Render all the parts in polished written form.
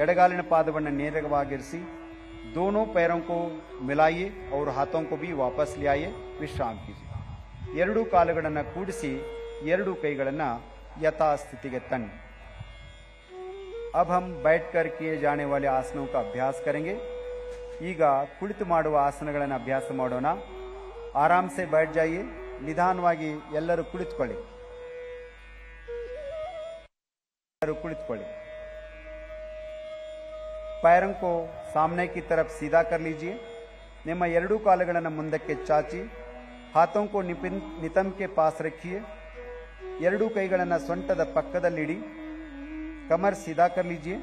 ಎಡಗಾಲಿನ ಪಾದವನ್ನು ನೇರವಾಗಿರಿಸಿ दोनों पैरों को मिलाइए और हाथों को भी वापस ले आइए, विश्राम कीजिए। ಎರಡೂ ಕಾಲುಗಳನ್ನು ಕೂಡಿಸಿ ಎರಡೂ ಕೈಗಳನ್ನು यथास्थिति तन्नी। अब हम बैठकर किए जाने वाले आसनों का अभ्यास करेंगे। ಈಗ ಕುಳಿತು ಮಾಡುವ ಆಸನಗಳನ್ನು ಅಭ್ಯಾಸ ಮಾಡೋಣ। आराम से बैठ जाइए, ನಿಧಾನವಾಗಿ ಎಲ್ಲರೂ ಕುಳಿತುಕೊಳ್ಳಿ। पैरों को सामने की तरफ सीधा कर लीजिए। ನಿಮ್ಮ ಎರಡೂ ಕಾಲುಗಳನ್ನು ಮುಂದಕ್ಕೆ ಚಾಚಿ हाथों को नितंब के पास रखिए। ಎರಡೂ ಕೈಗಳನ್ನು ಸೊಂಟದ ಪಕ್ಕದಲ್ಲಿಡಿ। कमर सीधा कर लीजिए,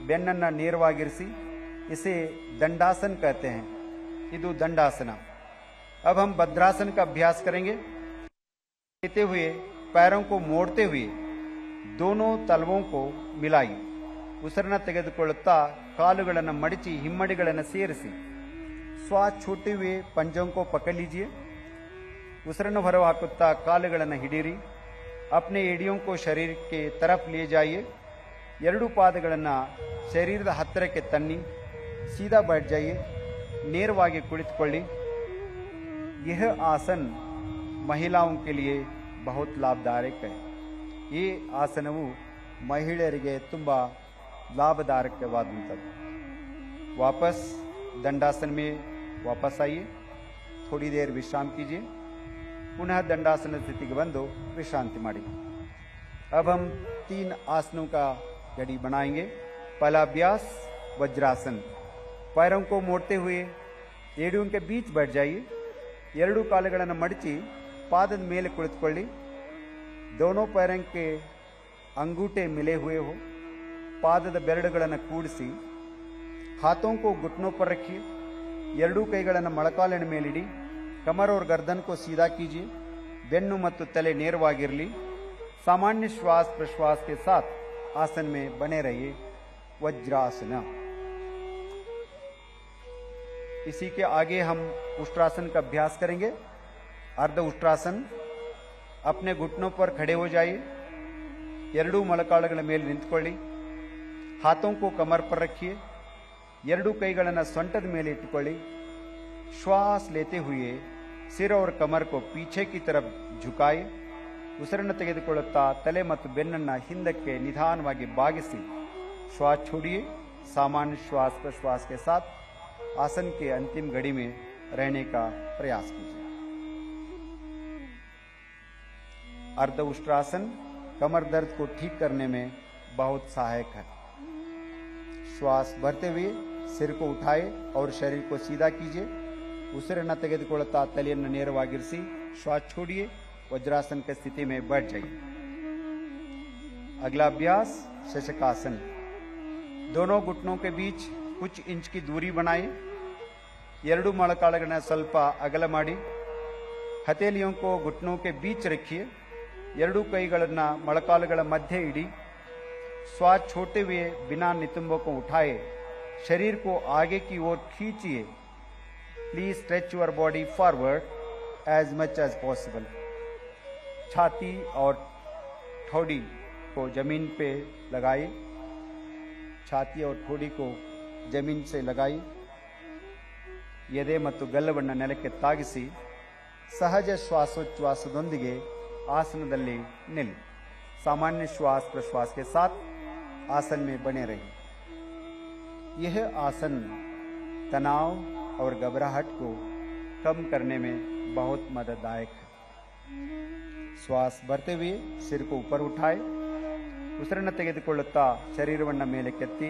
ಬೆನ್ನನ್ನು ನೇರವಾಗಿರಿಸಿ। इसे दंडासन कहते हैं, ಇದು दंडासन। अब हम भद्रासन का अभ्यास करेंगे। लेते हुए पैरों को मोड़ते हुए दोनों तलवों को मिलाइए। ಉಸಿರನ್ನ ತೆಗೆದುಕೊಳ್ಳುತ್ತಾ ಕಾಲುಗಳನ್ನು ಮಡಚಿ ಹಿಮ್ಮಡಿಗಳನ್ನು ಸೇರಿಸಿ श्वास छोड़ते हुए पंजों को पकड़ लीजिए। ಉಸಿರನ್ನು ಹೊರ ಹಾಕುತ್ತಾ ಕಾಲುಗಳನ್ನು ಹಿಡಿಯಿರಿ। अपने एड़ियों को शरीर के तरफ ले जाइए। ಎರಡೂ ಪಾದಗಳನ್ನು ಶರೀರದ ಹತ್ತಿರಕ್ಕೆ ತನ್ನಿ। सीधा बैठ जाइए, ನೇರವಾಗಿ ಕುಳಿತುಕೊಳ್ಳಿ। यह आसन महिलाओं के लिए बहुत लाभदायक है। ಈ ಆಸನವು ಮಹಿಳೆಯರಿಗೆ ತುಂಬ लाभदायकवादंतದ್ದು। वापस दंडासन में वापस आइए, थोड़ी देर विश्राम कीजिए, पुनः दंडासन स्थिति के बंदो विश्रांति मारी। अब हम 3 आसनों का जड़ी बनाएंगे। पहला अभ्यास वज्रासन। पैरों को मोड़ते हुए एड़ियों के बीच बैठ जाइए। ಎರಡೂ ಕಾಲುಗಳನ್ನು ಮಡಚಿ ಪಾದದ ಮೇಲೆ ಕುಳಿತುಕೊಳ್ಳಿ। दोनों पैरों के अंगूठे मिले हुए हो। ಪಾದದ ಬೆರಳುಗಳನ್ನು ಕೂಡಿಸಿ हाथों को घुटनों पर रखिए। ಎರಡೂ ಕೈಗಳನ್ನು ಮೊಳಕಾಲಿನ ಮೇಲಿಡಿ। कमर और गर्दन को सीधा कीजिए। ಬೆನ್ನು ಮತ್ತು ತಲೆ ನೇರವಾಗಿರಲಿ। सामान्य श्वास प्रश्वास के साथ आसन में बने रहिए। वज्रासन। इसी के आगे हम उष्ट्रासन का अभ्यास करेंगे। अर्ध उष्ट्रासन। अपने घुटनों पर खड़े हो जाइए। ಎರಡೂ ಮೊಳಕಾಲುಗಳ ಮೇಲೆ ನಿಂತುಕೊಳ್ಳಿ। हाथों को कमर पर रखिए। ಎರಡೂ ಕೈಗಳನ್ನು ಸೊಂಟದ ಮೇಲೆ ಇಟ್ಟುಕೊಳ್ಳಿ। श्वास लेते हुए सिर और कमर को पीछे की तरफ झुकाए। ಉಸಿರನ್ನು ತೆಗೆದುಕೊಳ್ಳುತ್ತಾ ತಲೆ ಮತ್ತು ಬೆನ್ನನ್ನು ಹಿಂದಕ್ಕೆ ನಿಧಾನವಾಗಿ ಬಾಗಿಸಿ श्वास छोड़िए। सामान्य श्वास प्रश्वास के साथ आसन के अंतिम घड़ी में रहने का प्रयास कीजिए। अर्ध उष्ट्रासन कमर दर्द को ठीक करने में बहुत सहायक है। श्वास भरते हुए सिर को उठाए और शरीर को सीधा कीजिए। ಉಸಿರನ್ನು ತೆಗೆದುಕೊಳ್ಳುತ್ತಾ ತಲೆಯನ್ನು ನೇರವಾಗಿರಿಸಿ श्वास छोड़िए। वज्रासन की स्थिति में बैठ जाइए। अगला अभ्यास शशकासन। दोनों घुटनों के बीच कुछ इंच की दूरी बनाए। ಎರಡೂ ಮೊಳಕಾಲುಗಳನ್ನು ಸ್ವಲ್ಪ ಅಗಲ ಮಾಡಿ ಹಥೇಲಿयों को घुटनों के बीच रखिए। ಎರಡೂ ಕೈಗಳನ್ನು ಮೊಳಕಾಲುಗಳ ಮಧ್ಯೆ ಇಡಿ। श्वास छोड़ते हुए बिना नितंबों को उठाए शरीर को आगे की ओर खींचिए। Please stretch your body forward as much as possible. छाती और ठोड़ी को जमीन पे लगाइए। छाती और ठोड़ी को जमीन से लगाइए। ಎದೆ ಮತ್ತು ಗಲ್ಲವನ್ನು ನೆಲಕ್ಕೆ ತಾಗಿಸಿ ಸಹಜ ಶ್ವಾಸೋಚ್ಛ್ವಾಸದೊಂದಿಗೆ ಆಸನದಲ್ಲಿ निल्ली। सामान्य श्वास प्रश्वास के साथ आसन में बने रहिए। यह आसन तनाव और घबराहट को कम करने में बहुत मदददायक है। श्वास भरते हुए सिर को ऊपर उठाए। ಉಸಿರನ್ನು ತೆಗೆದುಕೊಳ್ಳುತ್ತಾ ಶರೀರವನ್ನು ಮೇಲೆ ಕೆತ್ತಿ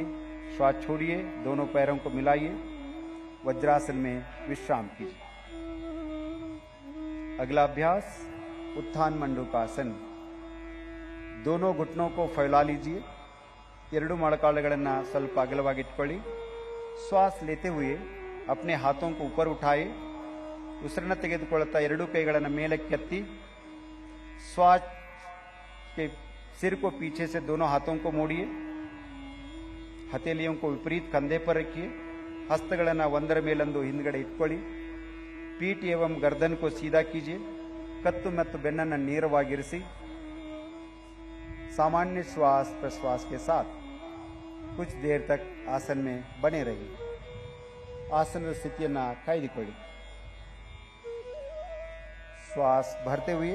श्वास छोड़िए। दोनों पैरों को मिलाइए। वज्रासन में विश्राम कीजिए। अगला अभ्यास उत्थान मंडूकासन। दोनों घुटनों को फैला लीजिए। ಎರಡೂ ಮೊಳಕಾಲುಗಳನ್ನು ಸ್ವಲ್ಪ ಅಗಲವಾಗಿ ಇಟ್ಕೊಳ್ಳಿ। श्वास लेते हुए अपने हाथों को ऊपर उठाए। ಉಸಿರನ್ನು ತೆಗೆದುಕೊಳ್ಳುತ್ತಾ ಎರಡೂ ಕೈಗಳನ್ನು ಮೇಲಕ್ಕೆತ್ತಿ श्वास के सिर को पीछे से दोनों हाथों को मोड़िए। हथेलियों को विपरीत कंधे पर रखिए। हस्तಗಳನ್ನು ಒಂದರ ಮೇಲೊಂದು ಹಿಂದ್ಗಡೆ ಇಟ್ಕೊಳ್ಳಿ। पीठ एवं गर्दन को सीधा कीजिए। कत्तु ಮತ್ತು ಬೆನ್ನನ್ನು ನೇರವಾಗಿರಿಸಿ। सामान्य श्वास प्रश्वास के साथ कुछ देर तक आसन में बने रहिए। ಆಸನದ ಸ್ಥಿತಿಯನ್ನು ಕಾಯ್ದುಕೊಳ್ಳಿ। श्वास भरते हुए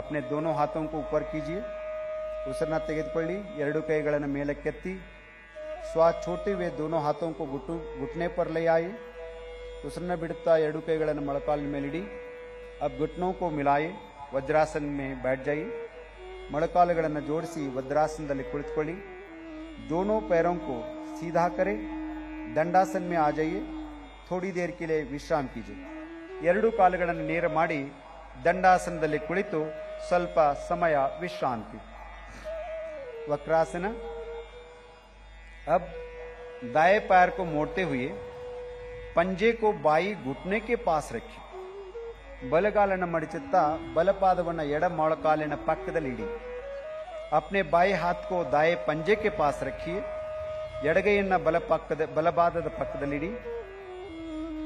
अपने दोनों हाथों को ऊपर कीजिए। ಉಸಿರನ್ನ ತೆಗೆದುಕೊಳ್ಳಿ, ಎರಡು ಕೈಗಳನ್ನು ಮೇಲಕ್ಕೆತ್ತಿ श्वास छोड़ते हुए दोनों हाथों को घुटने पर ले आए। ಉಸಿರನ್ನ ಬಿಡುತ್ತಾ ಎರಡು ಕೈಗಳನ್ನು ಮೊಳಕಾಲಿನ ಮೇಲಿಡಿ। अब घुटनों को मिलाए, वज्रासन में बैठ जाइए। ಮೊಳಕಾಲುಗಳನ್ನು ಜೋಡಿಸಿ वज्रासनದಲ್ಲಿ ಕುಳಿತುಕೊಳ್ಳಿ। दोनों पैरों को सीधा करें, दंडासन में आ जाइए। थोड़ी देर के लिए विश्राम कीजिए। ಎರಡು ಕಾಲುಗಳನ್ನು ನೇರ ಮಾಡಿ ದಂಡಾಸನದಲ್ಲಿ ಕುಳಿತು ಸ್ವಲ್ಪ ಸಮಯ ವಿಶ್ರಾಂತಿ। वक्रासन। अब दाएं पैर को मोड़ते हुए पंजे को बाई घुटने के पास रखिए। ಬಲಗಾಲನ್ನು ಮಡಚುತ್ತಾ ಬಲಪಾದವನ್ನು ಎಡ ಮೊಳಕಾಲಿನ ಪಕ್ಕದಲ್ಲಿ ಇಡಿ। अपने बाएं हाथ को दाएं पंजे के पास रखिए। ಎಡಗೈಯನ್ನು ಬಲಪಾದದ ಪಕ್ಕದಲ್ಲಿಡಿ।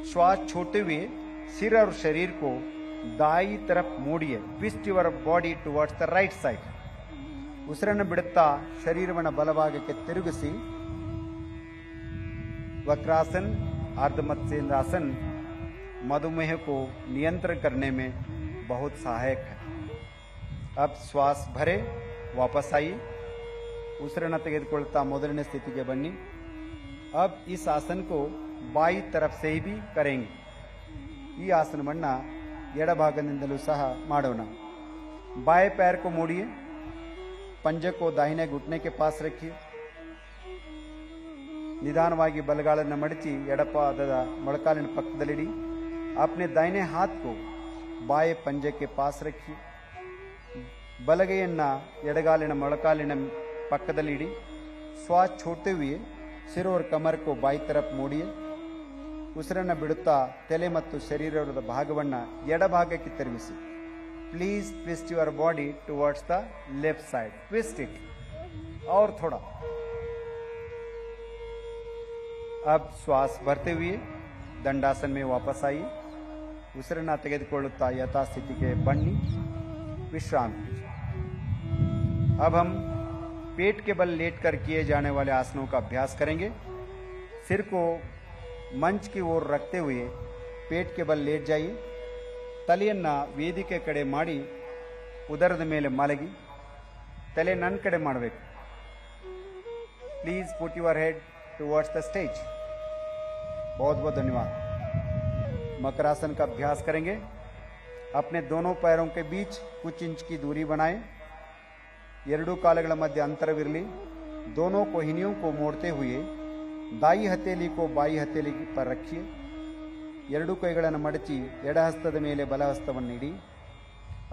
श्वास छोड़ते हुए सिर और शरीर को दाई तरफ मोड़िए। Twist your body towards the right side. ಉಸಿರನ್ನು ಬಿಡುತ್ತಾ ಶರೀರವನ್ನು ಬಲಭಾಗಕ್ಕೆ ತಿರುಗಿಸಿ। वक्रासन अर्धमत्स्येंद्रासन मधुमेह को नियंत्रण करने में बहुत सहायक है। अब श्वास भरे, वापस आइए। ಉಸಿರನ್ನು ತೆಗೆದುಕೊಳ್ಳುತ್ತಾ ಮೊದಲನೇ ಸ್ಥಿತಿಗೆ ಬನ್ನಿ। अब इस आसन को बाई तरफ से भी करेंगे। ಈ ಆಸನವನ್ನು ಎಡಭಾಗದಿಂದಲೂ ಸಹ ಮಾಡೋಣ। बाएं पैर को मोड़िए, पंजे को दाहिने घुटने के पास रखिए। ನಿಧಾನವಾಗಿ ಬಲಗಾಲನ್ನು ಮಡಚಿ ಎಡಪಾದದ ಮೊಳಕಾಲಿನ ಪಕ್ಕದಲ್ಲಿಡಿ। अपने दाहिने हाथ को बाएं पंजे के पास रखिए। ಬಲಗೈಯನ್ನು ಎಡಗಾಲಿನ ಮೊಳಕಾಲಿನ ಪಕ್ಕದಲ್ಲಿಡಿ। श्वास छोड़ते हुए सिर और कमर को बाई तरफ मोड़िए। ಉಸಿರನ್ನು ಬಿಡುತ್ತಾ ತಲೆ ಮತ್ತು ಶರೀರದ ಭಾಗವನ್ನು ಎಡಭಾಗಕ್ಕೆ ತಿರುಗಿಸಿ। Please twist your body towards the left side. Twist it और थोड़ा। अब श्वास भरते हुए दंडासन में वापस आइए। ಉಸಿರನ್ನು ತೆಗೆದುಕೊಳ್ಳುತ್ತಾ ಯಥಾಸ್ಥಿತಿಗೆ ಬನ್ನಿ, विश्राम कीजिए। अब हम पेट के बल लेटकर किए जाने वाले आसनों का अभ्यास करेंगे। सिर को मंच की ओर रखते हुए पेट के बल लेट जाइए। ತಲೆಯನ್ನು ವೇದಿಕೆ ಕಡೆ ಮಾಡಿ ಉದರದ ಮೇಲೆ ಮಲಗಿ ತಲೆ ನನ್ನ ಕಡೆ ಮಾಡಬೇಕು। Please put your head towards the stage. बहुत बहुत धन्यवाद। मकरासन का अभ्यास करेंगे। अपने दोनों पैरों के बीच कुछ इंच की दूरी बनाएं। ಎರಡು ಕಾಲುಗಳ ಮಧ್ಯೆ ಅಂತರವಿರಲಿ। दोनों कोहिनियों को मोड़ते हुए दाई हथेली को बाई हथेली पर रखिए। ಎರಡು ಕೈಗಳನ್ನು ಮಡಚಿ ಎಡ ಹಸ್ತದ ಮೇಲೆ ಬಲ ಹಸ್ತವನ್ನು ಇಡಿ।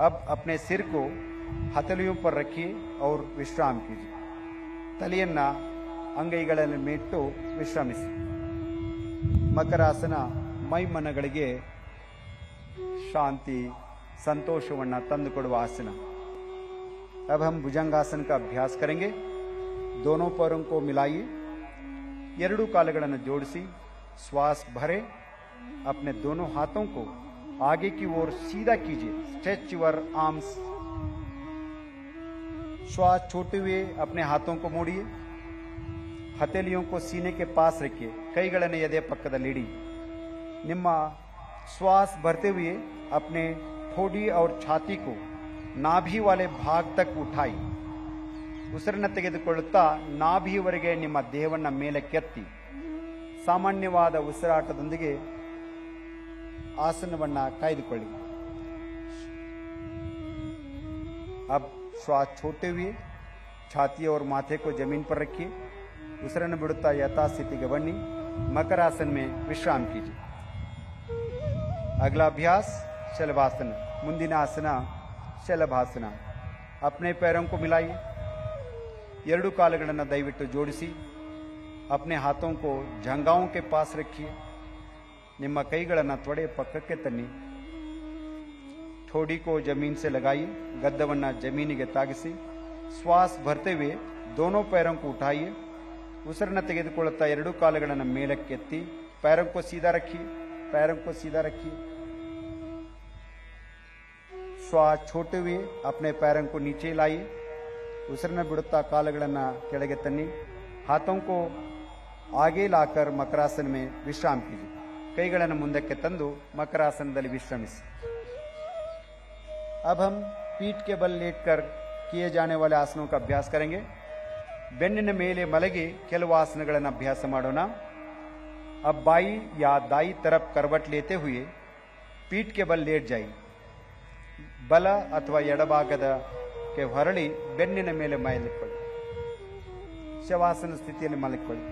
अब अपने सिर को हथेलियों पर रखिए और विश्राम कीजिए। ತಲೆಯನ್ನು ಅಂಗೈಗಳಲ್ಲಿ ಮೇಟ್ಟು ವಿಶ್ರಮಿಸಿ। ಮಕರಾಸನ ಮೈಮನಗಳಿಗೆ ಶಾಂತಿ ಸಂತೋಷವನ್ನು ತಂದುಕೊಡುವ ಆಸನ। अब हम भुजंगासन का अभ्यास करेंगे। दोनों पैरों को मिलाइए, ಎರಡು ಕಾಲುಗಳನ್ನು ಜೋಡಿಸಿ श्वास भरे। अपने दोनों हाथों को आगे की ओर सीधा कीजिए। Stretch your arms. श्वास छोड़ते हुए अपने हाथों को मोड़िए। हथेलियों को सीने के पास रखिए। ಕೈಗಳನ್ನು ಎದೆ ಪಕ್ಕದಲ್ಲಿಡಿ। ನಿಮ್ಮ श्वास भरते हुए अपने ठोड़ी और छाती को नाभि वाले भाग तक उठाई। ಉಸಿರನ್ನು ತೆಗೆದುಕೊಳ್ಳುತ್ತಾ ನಾಭಿಯವರೆಗೆ ನಿಮ್ಮ ದೇಹವನ್ನು ಮೇಲಕ್ಕೆತ್ತಿ ಸಾಮಾನ್ಯವಾದ ಉಸಿರಾಟದೊಂದಿಗೆ ಆಸನವನ್ನು ಕಾಯ್ದುಕೊಳ್ಳಿ। अब श्वास छोड़ते हुए छाती और माथे को जमीन पर रखिए। ಉಸಿರನ್ನು ಬಿಡುತ್ತಾ ಯಥಾಸ್ಥಿತಿಗೆ ಬನ್ನಿ, मकरासन में विश्राम कीजिए। अगला अभ्यास शलभासन। ಮುಂದಿನ ಆಸನ ಶಲಭಾಸನ। अपने पैरों को मिलाइए। ಎರಡು ಕಾಲುಗಳನ್ನು ದಯವಿಟ್ಟು ಜೋಡಿಸಿ। अपने हाथों को जंघाओं के पास रखिए। ನಿಮ್ಮ ಕೈಗಳನ್ನು ತೊಡೆ ಪಕ್ಕಕ್ಕೆ ತನ್ನಿ। ठोड़ी को जमीन से लगाइए। ಗದ್ದವನ್ನು ಜಮೀನಿಗೆ ತಾಗಿಸಿ। श्वास भरते हुए दोनों पैरों को उठाइए। ಉಸಿರನ್ನು ತೆಗೆದುಕೊಳ್ಳುತ್ತಾ ಎರಡು ಕಾಲುಗಳನ್ನು ಮೇಲಕ್ಕೆತ್ತಿ पैरों को सीधा रखिए। पैरों को सीधा रखिए। श्वास छोड़ते हुए अपने पैरों को नीचे लाइए। ಉಸಿರನ್ನು ಬಿಡುತ್ತಾ ಕಾಲುಗಳನ್ನು ಕೆಳಗೆ ತನ್ನಿ। हाथों को आगे लाकर मकरासन में विश्राम कीजिए। ಕೈಗಳನ್ನು ಮುಂದಕ್ಕೆ ತಂದು ಮಕರಾಸನದಲ್ಲಿ ವಿಶ್ರಮಿಸಿ। अब हम पीठ के बल लेटकर किए जाने वाले आसनों का अभ्यास करेंगे। ಬೆನ್ನಿನ ಮೇಲೆ ಮಲಗಿ ಕೆಲವು ಆಸನಗಳನ್ನು ಅಭ್ಯಾಸ ಮಾಡೋಣ। अब बाई या दाई तरफ करवट लेते हुए पीठ के बल लेट जाइए। ಬಲ ಅಥವಾ ಎಡಭಾಗದಕ್ಕೆ ಹೊರಳಿ ಬೆನ್ನಿನ ಮೇಲೆ ಮಲಗಿಕೊಳ್ಳಿ। ಶವಾಸನ ಸ್ಥಿತಿಯಲ್ಲಿ ಮಲಗಿಕೊಳ್ಳಿ।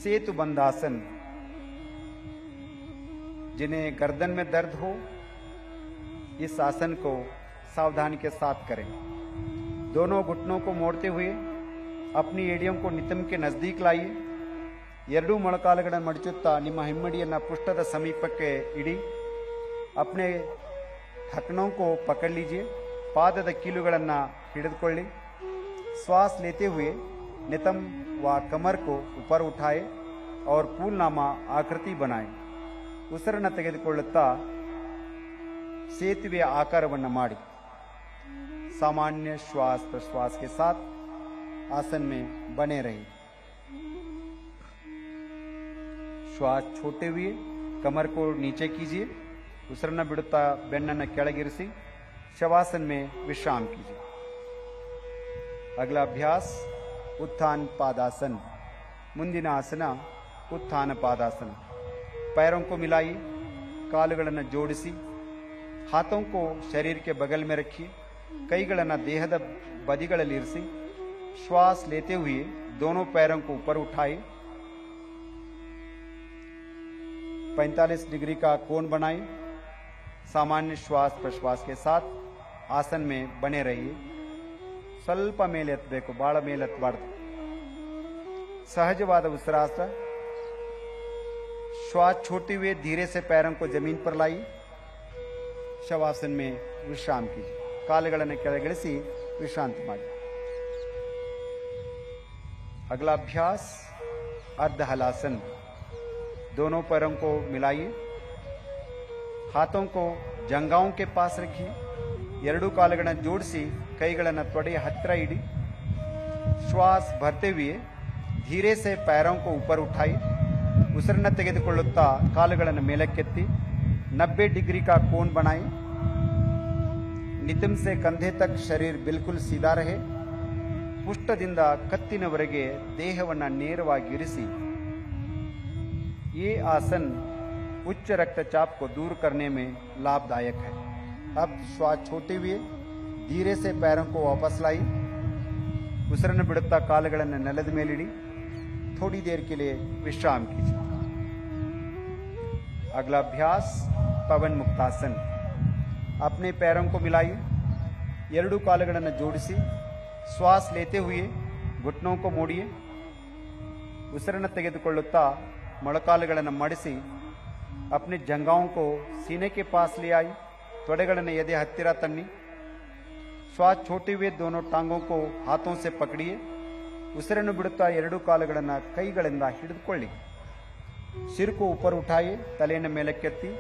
सेतु बंधासन, जिन्हें गर्दन में दर्द हो इस आसन को सावधानी के साथ करें। दोनों घुटनों को मोड़ते हुए अपनी एडियम को नितंब के नजदीक लाइए। ಎರಡೂ ಮೊಳಕಾಲುಗಳನ್ನು ಮಡಚುತ್ತಾ ನಿಮ್ಮ ಹಿಮ್ಮಡಿಯನ್ನು ಪೃಷ್ಠದ ಸಮೀಪಕ್ಕೆ ಇಡಿ। अपने ढकनों को पकड़ लीजिए। ಪಾದದ ಕೀಲುಗಳನ್ನು ಹಿಡಿದುಕೊಳ್ಳಿ। श्वास लेते हुए नितंब व कमर को ऊपर उठाए और फूलनामा आकृति बनाए। ಉಸಿರನ್ನು ತೆಗೆದುಕೊಳ್ಳುತ್ತಾ ಸೇತುವೆಯ ಆಕಾರವನ್ನು ಮಾಡಿ। सामान्य श्वास प्रश्वास के साथ आसन में बने रहिए। श्वास छोड़ते हुए कमर को नीचे कीजिए। ಉಸಿರನ್ನು ಬಿಡುತ್ತಾ ಬೆನ್ನನ್ನು ಕೆಳಗಿರಿಸಿ ಶವಾसन में विश्राम कीजिए। अगला अभ्यास उत्थान पादासन। ಮುಂದಿನ ಆಸನ उत्थान पादासन। पैरों को मिलाइए, ಕಾಲುಗಳನ್ನು ಜೋಡಿಸಿ, हाथों को शरीर के बगल में रखिए, ಕೈಗಳನ್ನು ದೇಹದ ಬದಿಗಳಲ್ಲಿ ಇರಿಸಿ। श्वास लेते हुए दोनों पैरों को ऊपर उठाए। 45 डिग्री का कोण बनाए। सामान्य श्वास प्रश्वास के साथ आसन में बने रहिए। ಸ್ವಲ್ಪ ಮೇಲೆ ಎತ್ತಬೇಕು, ಬಹಳ ಮೇಲೆ ಎತ್ತಬಾರ್ದು। सहजवाद ಉಸಿರಾಟ। श्वास छोड़ते हुए धीरे से पैरों को जमीन पर लाइए। शवासन में विश्राम कीजिए। ಕಾಲುಗಳನ್ನು ಕೆಳಗಿಳಿಸಿ ವಿಶ್ರಾಂತಿ ಮಾಡಿ। अगला अभ्यास अर्ध हलासन। दोनों पैरों को मिलाइए, हाथों को जंघाओं के पास रखिए। ಎರಡೂ ಕಾಲುಗಳನ್ನು ಜೋಡಿಸಿ ಕೈಗಳನ್ನು ತೊಡೆಯ ಹತ್ತಿರ ಇಡಿ। श्वास भरते हुए धीरे से पैरों को ऊपर उठाई। ಉಸಿರನ್ನು ತೆಗೆದುಕೊಳ್ಳುತ್ತಾ ಕಾಲುಗಳನ್ನು ಮೇಲಕ್ಕೆತ್ತಿ 90 डिग्री का कोण बनाए। नितंब से कंधे तक शरीर बिल्कुल सीधा रहे। ಪುಷ್ಟದಿಂದ ಕತ್ತಿನವರೆಗೆ ದೇಹವನ್ನು ನೇರವಾಗಿ ಇರಿಸಿ। ये आसन उच्च रक्तचाप को दूर करने में लाभदायक है। अब श्वास छोड़ते हुए धीरे से पैरों को वापस लाई। ಉಸಿರನ್ನು ಬಿಡುತ್ತಾ ಕಾಲುಗಳನ್ನು ನೆಲದ ಮೇಲಿಡಿ। थोड़ी देर के लिए विश्राम कीजिए। अगला अभ्यास पवन मुक्तासन। अपने पैरों को मिलाइए, ಎರಡೂ ಕಾಲುಗಳನ್ನು ಜೋಡಿಸಿ श्वास लेते हुए घुटनों को मोड़िए। ಉಸಿರನ್ನು ತೆಗೆದುಕೊಳ್ಳುತ್ತಾ ಮೊಳಕಾಲುಗಳನ್ನು ಮಡಿಸಿ अपने जंघाओं को सीने के पास ले आई। ತೊಡೆಗಳನ್ನು ಎದೆ ಹತ್ತಿರ ತನ್ನಿ। श्वास छोड़ते हुए दोनों टांगों को हाथों से पकड़िए। ಉಸಿರನ್ನು ಬಿಡುತ್ತಾ ಎರಡೂ ಕಾಲುಗಳನ್ನು ಕೈಗಳಿಂದ ಹಿಡಿದುಕೊಳ್ಳಿ। सिर को ऊपर उठाइए, ತಲೆಯನ್ನು ಮೇಲಕ್ಕೆತ್ತಿ।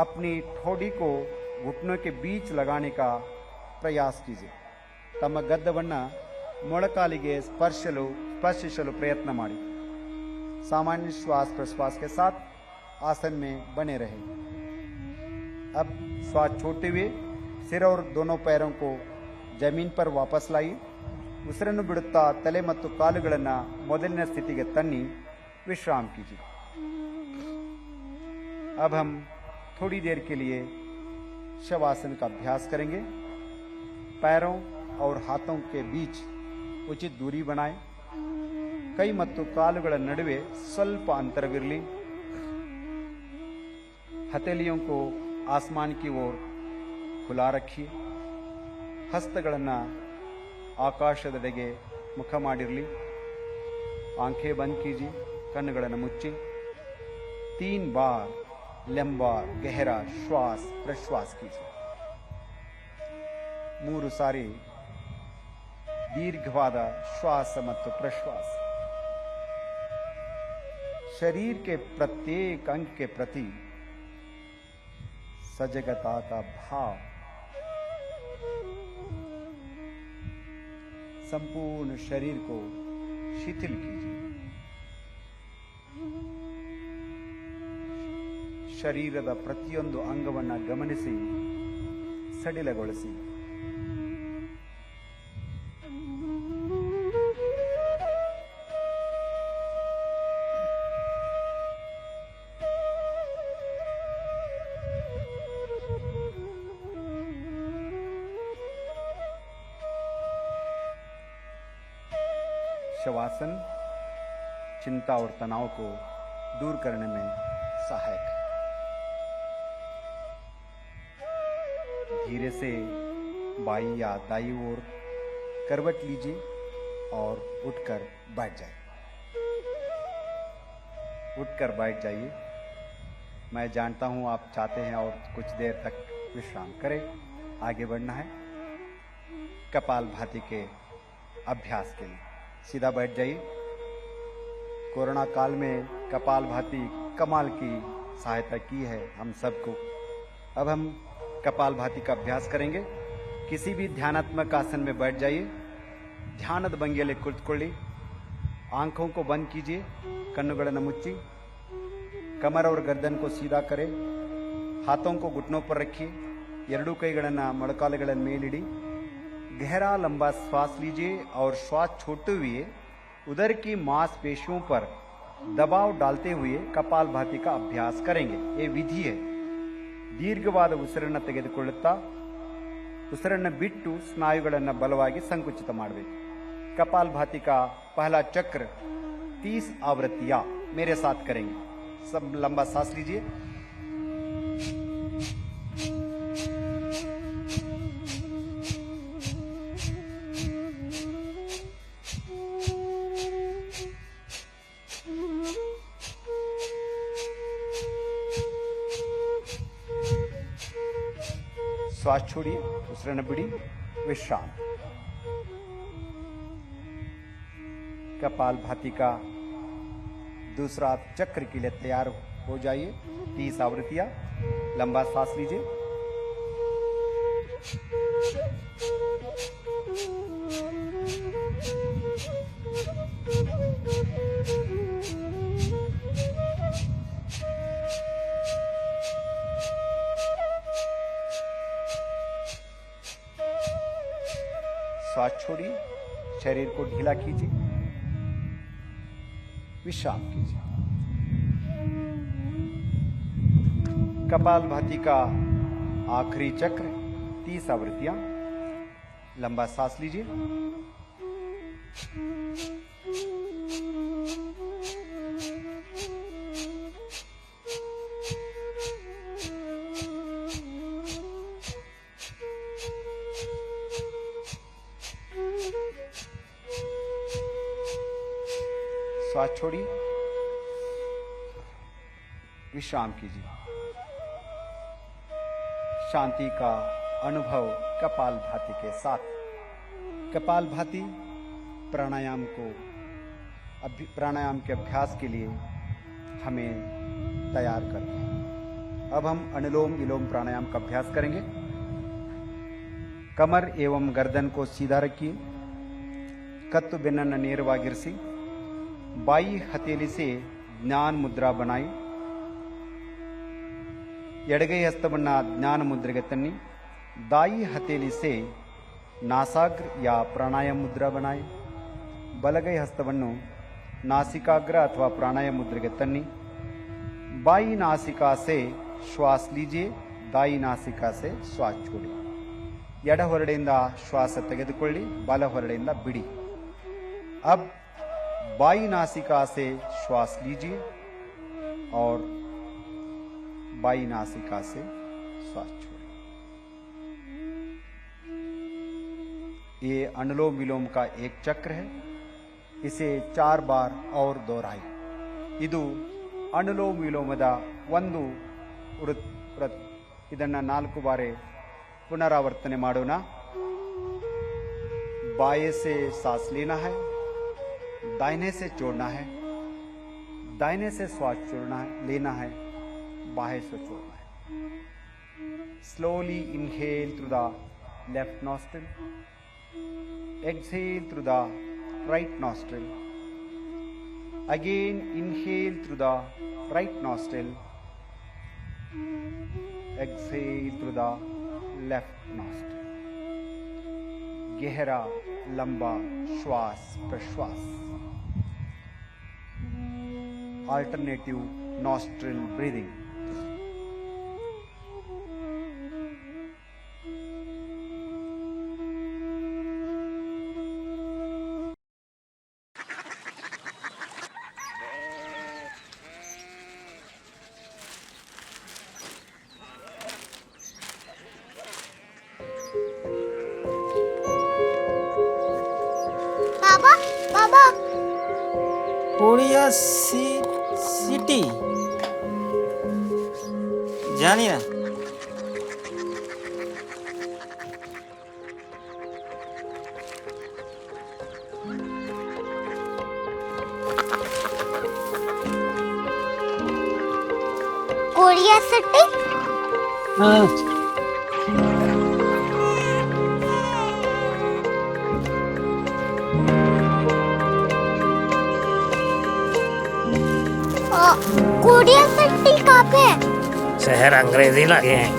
अपनी ठोड़ी को घुटनों के बीच लगाने का प्रयास कीजिए। ತಮ್ಮ ಗದ್ದವನ್ನು ಮೊಳಕಾಲಿಗೆ ಸ್ಪರ್ಶಿಸಲು ಪ್ರಯತ್ನ ಮಾಡಿ। सामान्य श्वास प्रश्वास के साथ आसन में बने रहे। अब श्वास छोड़ते हुए सिर और दोनों पैरों को जमीन पर वापस लाई। ಉಸಿರನ್ನು ಬಿಡುತ್ತಾ ತಲೆ ಮತ್ತು ಕಾಲುಗಳನ್ನು ಮೊದಲಿನ ಸ್ಥಿತಿಗೆ ತನ್ನಿ विश्राम कीजिए। अब हम थोड़ी देर के लिए शवासन का अभ्यास करेंगे। पैरों और हाथों के बीच उचित दूरी बनाएं। ಕೈ ಮತ್ತು ಕಾಲುಗಳ ನಡುವೆ ಸ್ವಲ್ಪ ಅಂತರವಿರಲಿ। हथेलियों को आसमान की ओर खुला रखिए। ಹಸ್ತಗಳನ್ನು ಆಕಾಶದೆಡೆಗೆ ಮುಖ ಮಾಡಿರಲಿ। आंखें बंद कीजिए, ಕಣ್ಣುಗಳನ್ನು ಮುಚ್ಚಿ। 3 बार लंबा गहरा श्वास प्रश्वास कीजिए। 3 ಸಾರಿ दीर्घवाद श्वास ಮತ್ತು प्रश्वास। शरीर के प्रत्येक अंग के प्रति सजगता का भाव, संपूर्ण शरीर को शिथिल कीजिए। ಶರೀರದ ಪ್ರತಿಯೊಂದು ಅಂಗವನ್ನು ಗಮನಿಸಿ ಸಡಿಲಗೊಳಿಸಿ. शवासन चिंता और तनाव को दूर करने में सहायक है। धीरे से बाई या दाई ओर करवट लीजिए और उठकर बैठ जाइए। उठकर बैठ जाइए। मैं जानता हूं आप चाहते हैं और कुछ देर तक विश्राम करें। आगे बढ़ना है कपालभाति के अभ्यास के लिए। सीधा बैठ जाइए। कोरोना काल में कपालभाति कमाल की सहायता की है हम सबको। अब हम कपालभाति का अभ्यास करेंगे। किसी भी ध्यानात्मक आसन में बैठ जाइए। ಧ್ಯಾನದ ಭಂಗಿಯಲ್ಲಿ ಕುಳಿತುಕೊಳ್ಳಿ। आंखों को बंद कीजिए, कन्नुಗಳನ್ನು मुच्ची। कमर और गर्दन को सीधा करें। हाथों को घुटनों पर रखिए। ಎರಡೂ ಕೈಗಳನ್ನು ಮೊಣಕಾಲುಗಳ ಮೇಲಿಡಿ। गहरा लंबा श्वास लीजिए और श्वास छोड़ते हुए उदर की मांसपेशियों पर दबाव डालते हुए कपालभाति का अभ्यास करेंगे। ये विधि है। ದೀರ್ಘವಾದ ಉಸಿರನ್ನು ತೆಗೆದುಕೊಳ್ಳುತ್ತಾ ಉಸಿರನ್ನು ಬಿಟ್ಟು ಸ್ನಾಯುಗಳನ್ನು ಬಲವಾಗಿ ಸಂಕುಚಿತ ಮಾಡಬೇಕು। कपालभाति का पहला चक्र 30 आवृत्तियां मेरे साथ करेंगे। सब लंबा सांस लीजिए। श्वास छोड़िए, उसिरನ್ನು बिड़ी, विश्राम। कपालभाति का दूसरा चक्र के लिए तैयार हो जाइए। 30 आवृत्तियां। लंबा सांस लीजिए। श्वास छोड़िए, शरीर को ढीला कीजिए, विश्राम कीजिए। कपालभाति का आखिरी चक्र 30 आवृत्तियां। लंबा सांस लीजिए। श्वास छोड़िए, विश्राम कीजिए। शांति का अनुभव कपालभाति के साथ। कपालभाति प्राणायाम के अभ्यास के लिए हमें तैयार करते हैं। अब हम अनुलोम विलोम प्राणायाम का अभ्यास करेंगे। कमर एवं गर्दन को सीधा रखिए। कತ್ತು ಬೆನ್ನನ್ನು ನೇರವಾಗಿರಿಸಿ बाई हथेली से ज्ञान मुद्रा बनाई। ಎಡಗೈ ಹಸ್ತವನ್ನು ಜ್ಞಾನ ಮುದ್ರೆಗೆ ತನ್ನಿ। दाई हथेली से नासाग्र या प्राणायाम मुद्रा बनाए। बलगೈ हस्तವನ್ನು नासिकाग्र अथवा प्राणायाम मुद्रेಗೆ तन्नी। बाई नासिका से श्वास लीजिए, दाई नासिका से श्वास छोड़ी। ಎಡ ಹೊರಡೆಯಿಂದ ಶ್ವಾಸ ತೆಗೆದುಕೊಳ್ಳಿ, ಬಲ ಹೊರಡೆಯಿಂದ ಬಿಡಿ। अब बाई नासिका से श्वास लीजिए और बाई नासिका से श्वास छोड़िए। ये अनुलोम विलोम का एक चक्र है। इसे 4 बार और दोहराई। ಇದು अनुलोम विलोमದ ಒಂದು ವೃತ್ತ। ಇದನ್ನು 4 ಬಾರಿ पुनरावर्तने ಮಾಡೋಣ। बाएं से सांस लेना है, दाहिने से छोड़ना है, दाहिने से श्वास छोड़ना है, लेना है, बाएं से छोड़ना है। Slowly inhale through the left nostril Exhale through the right nostril. Again inhale through the right nostril. Exhale through the left nostril. गहरा लंबा श्वास प्रश्वास. Alternative nostril breathing. बाबा बाबा कोरिया सिटी जानी ना कोरिया सिटी कोरिया सिटी कहाँ पे है? शहर अंग्रेजी लगे हैं।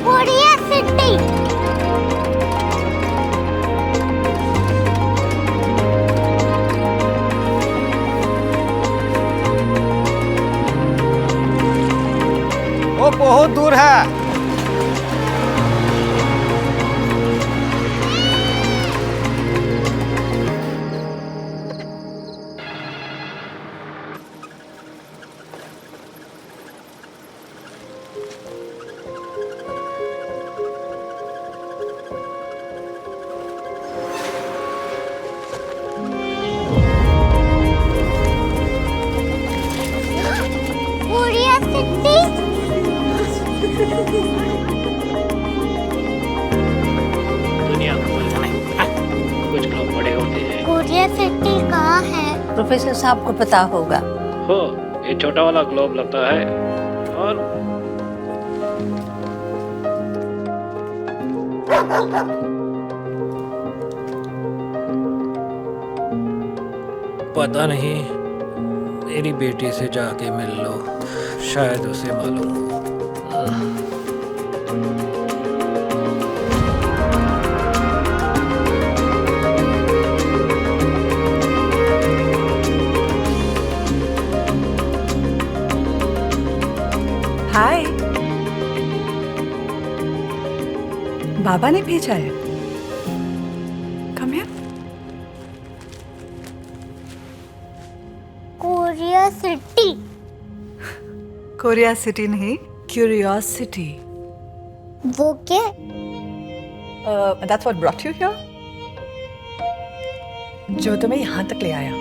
कोरिया सिटी वो बहुत दूर है। कोरिया सिटी दुनिया को बोलना नहीं। कुछ लोग बड़े होते हैं। कोरिया सिटी कहाँ है? प्रोफेसर साहब को पता होगा। हो, ये छोटा वाला ग्लोब लगता है और पता नहीं, मेरी बेटी से जाके मिल लो, शायद उसे मालूम हो। हाय, बाबा ने भेजा है। Come here. Korea city Korea city नहीं, क्यूरियोसिटी। वो क्या? That's what brought you here. जो तुम्हें यहाँ तक ले आया।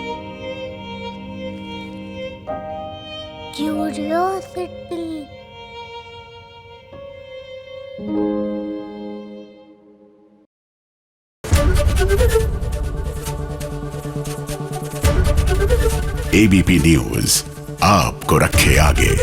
क्यूरियोसिटी एबीपी न्यूज आपको रखे आगे।